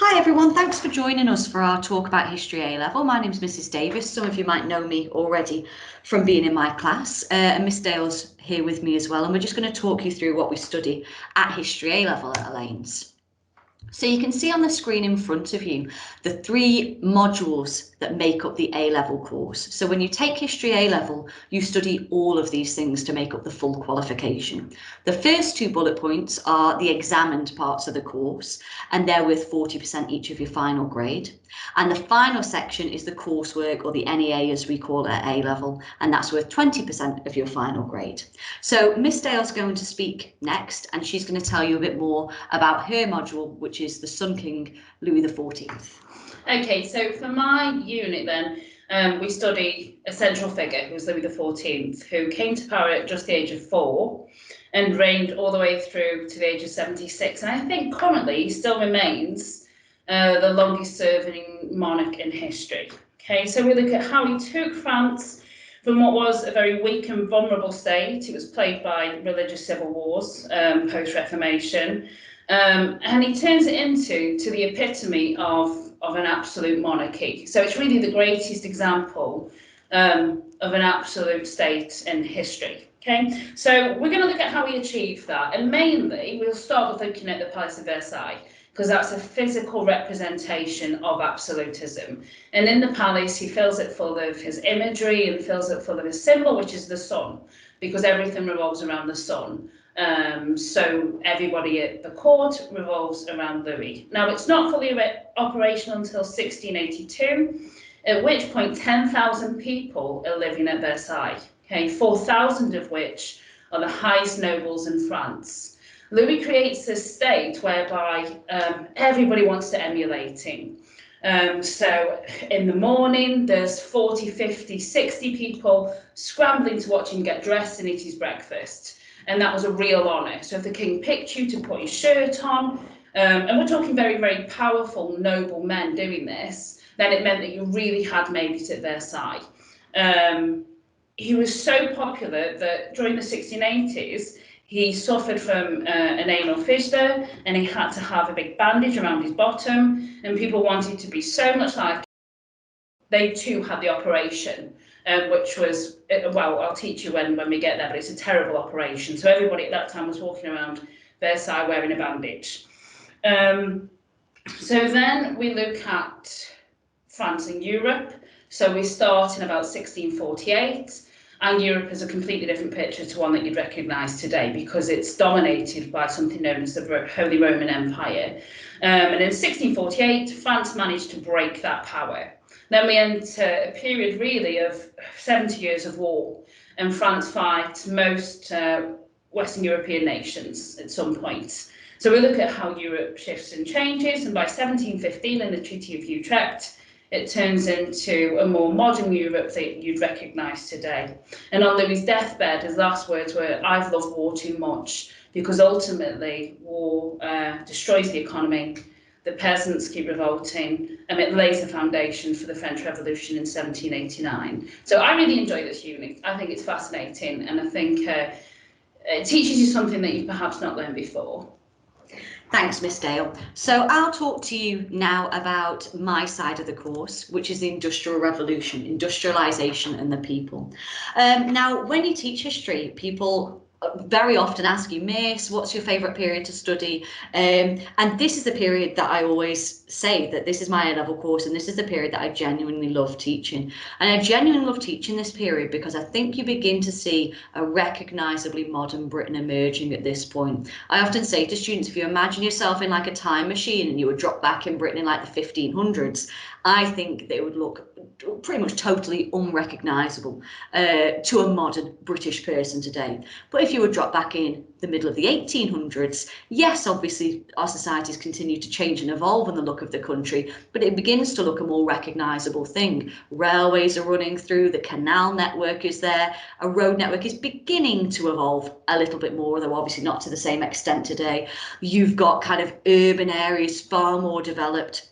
Hi everyone, thanks for joining us for our talk about History A-Level. My name's Mrs Davis. Some of you might know me already from being in my class, and Miss Dale's here with me as well, and we're just going to talk you through what we study at History A-Level at Elaine's. So you can see on the screen in front of you the three modules that make up the A-Level course. So when you take History A-Level, you study all of these things to make up the full qualification. The first two bullet points are the examined parts of the course, and they're worth 40% each of your final grade. And the final section is the coursework, or the NEA as we call it at A-Level, and that's worth 20% of your final grade. So Miss Dale's going to speak next, and she's going to tell you a bit more about her module, which is the Sun King Louis XIV. Okay, so for my unit then, we study a central figure who was Louis XIV, who came to power at just the age of 4 and reigned all the way through to the age of 76. And I think currently he still remains the longest serving monarch in history. Okay, so we look at how he took France from what was a very weak and vulnerable state. It was plagued by religious civil wars post-Reformation. And he turns it into the epitome of an absolute monarchy. So it's really the greatest example of an absolute state in history. Okay, so we're going to look at how he achieved that, and mainly we'll start with looking at the Palace of Versailles, because that's a physical representation of absolutism. And in the palace, he fills it full of his imagery and fills it full of his symbol, which is the sun, because everything revolves around the sun. So everybody at the court revolves around Louis. Now, it's not fully operational until 1682, at which point 10,000 people are living at Versailles, okay, 4,000 of which are the highest nobles in France. Louis creates this state whereby everybody wants to emulate him. So in the morning, there's 40, 50, 60 people scrambling to watch him get dressed and eat his breakfast. And that was a real honour. So if the king picked you to put his shirt on, and we're talking very, very powerful, noble men doing this, then it meant that you really had made it at Versailles. He was so popular that during the 1680s, he suffered from an anal fissure, and he had to have a big bandage around his bottom, and people wanted to be so much like him. They too had the operation. Which was, well, I'll teach you when we get there, but it's a terrible operation. So everybody at that time was walking around Versailles wearing a bandage. So then we look at France and Europe. So we start in about 1648, and Europe is a completely different picture to one that you'd recognise today, because it's dominated by something known as the Holy Roman Empire. And in 1648, France managed to break that power. Then we enter a period really of 70 years of war, and France fights most Western European nations at some point. So we look at how Europe shifts and changes, and by 1715 in the Treaty of Utrecht, it turns into a more modern Europe that you'd recognise today. And on Louis' deathbed, his last words were, "I've loved war too much," because ultimately war destroys the economy. The peasants keep revolting, and it lays the foundation for the French Revolution in 1789. So I really enjoy this unit. I think it's fascinating, and I think it teaches you something that you've perhaps not learned before. Thanks, Miss Dale. So I'll talk to you now about my side of the course, which is the Industrial Revolution, Industrialisation and the people. Now, when you teach history, people very often ask you, Miss, what's your favourite period to study? And this is the period that I always say that this is my A-level course, and this is the period that I genuinely love teaching. And I genuinely love teaching this period because I think you begin to see a recognisably modern Britain emerging at this point. I often say to students, if you imagine yourself in like a time machine and you would drop back in Britain in like the 1500s, I think they would look pretty much totally unrecognisable to a modern British person today. But if you would drop back in the middle of the 1800s, yes, obviously our societies continue to change and evolve in the look of the country, but it begins to look a more recognisable thing. Railways are running through, the canal network is there, a road network is beginning to evolve a little bit more, though obviously not to the same extent today. You've got kind of urban areas far more developed.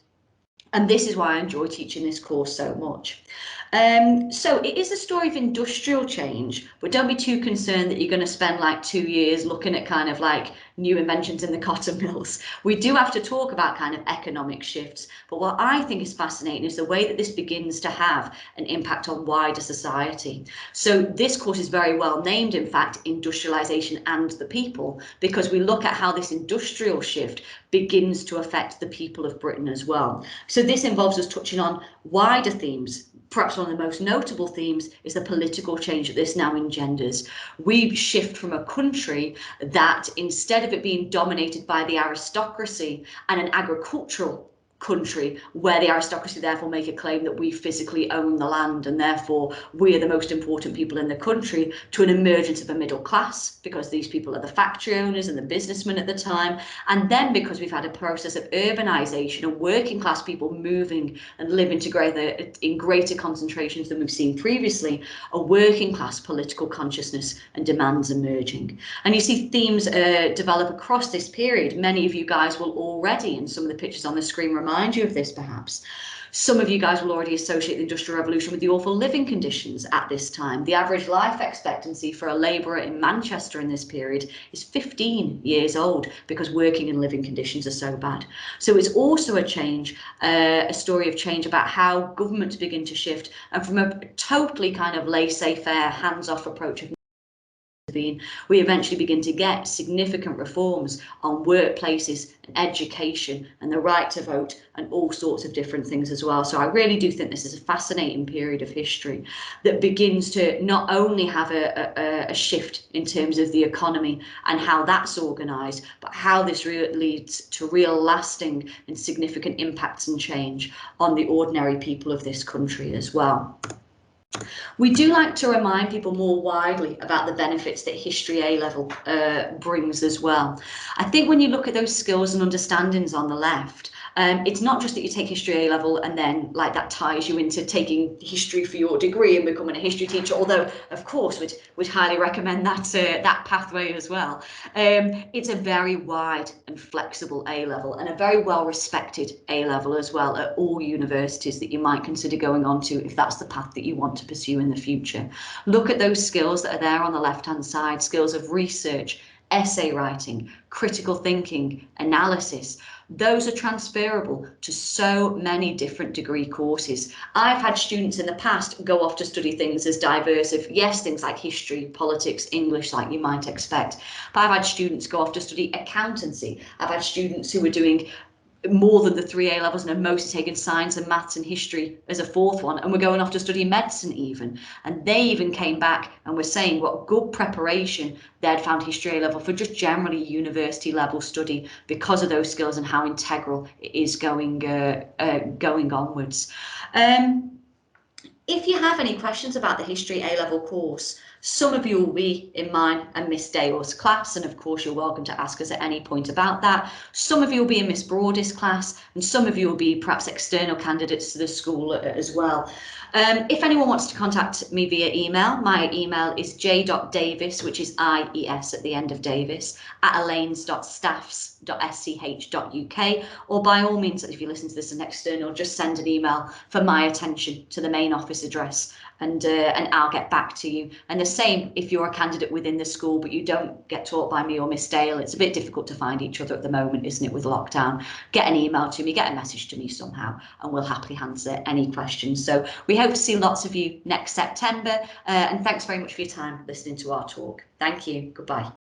And this is why I enjoy teaching this course so much. So it is a story of industrial change, but don't be too concerned that you're going to spend like 2 years looking at kind of like new inventions in the cotton mills. We do have to talk about kind of economic shifts, but what I think is fascinating is the way that this begins to have an impact on wider society. So this course is very well named, in fact, Industrialisation and the People, because we look at how this industrial shift begins to affect the people of Britain as well. So this involves us touching on wider themes. Perhaps one of the most notable themes is the political change that this now engenders. We shift from a country that, instead of it being dominated by the aristocracy and an agricultural country where the aristocracy therefore make a claim that we physically own the land and therefore we are the most important people in the country, to an emergence of a middle class because these people are the factory owners and the businessmen at the time, and then because we've had a process of urbanisation and working class people moving and living together in greater concentrations than we've seen previously, a working class political consciousness and demands emerging. And you see themes develop across this period. Many of you guys will already, and some of the pictures on the screen remind you of this perhaps. Some of you guys will already associate the Industrial Revolution with the awful living conditions at this time. The average life expectancy for a labourer in Manchester in this period is 15 years old because working and living conditions are so bad. So it's also a change, a story of change about how governments begin to shift, and from a totally kind of laissez-faire, hands-off approach of we eventually begin to get significant reforms on workplaces and education and the right to vote and all sorts of different things as well. So I really do think this is a fascinating period of history that begins to not only have a shift in terms of the economy and how that's organised, but how this leads to real lasting and significant impacts and change on the ordinary people of this country as well. We do like to remind people more widely about the benefits that History A-level brings as well. I think when you look at those skills and understandings on the left, it's not just that you take History A-level and then like that ties you into taking history for your degree and becoming a history teacher, although of course we'd highly recommend that that pathway as well. It's a very wide and flexible A-level and a very well respected A-level as well at all universities that you might consider going on to if that's the path that you want to pursue in the future. Look at those skills that are there on the left hand side, skills of research, essay writing, critical thinking, analysis. Those are transferable to so many different degree courses. I've had students in the past go off to study things as diverse as, yes, things like history, politics, English, like you might expect. But I've had students go off to study accountancy. I've had students who were doing more than the 3 A levels and have mostly taken science and maths and history as a fourth one, and we're going off to study medicine even. And they even came back and were saying what good preparation they'd found History A level for just generally university level study because of those skills and how integral it is going onwards. If you have any questions about the History A-level course, some of you will be in mine and Miss Dale's class, and of course you're welcome to ask us at any point about that. Some of you will be in Miss Broadie's class, and some of you will be perhaps external candidates to the school as well. If anyone wants to contact me via email, my email is j.davis, which is IES at the end of Davis, @allaines.staffs.sch.uk, or by all means, if you listen to this as an external, just send an email for my attention to the main office address, and I'll get back to you. And the same if you're a candidate within the school but you don't get taught by me or Miss Dale. It's a bit difficult to find each other at the moment, isn't it, with lockdown? Get an email to me, get a message to me somehow, and we'll happily answer any questions. So we hope to see lots of you next September, and thanks very much for your time listening to our talk. Thank you. Goodbye.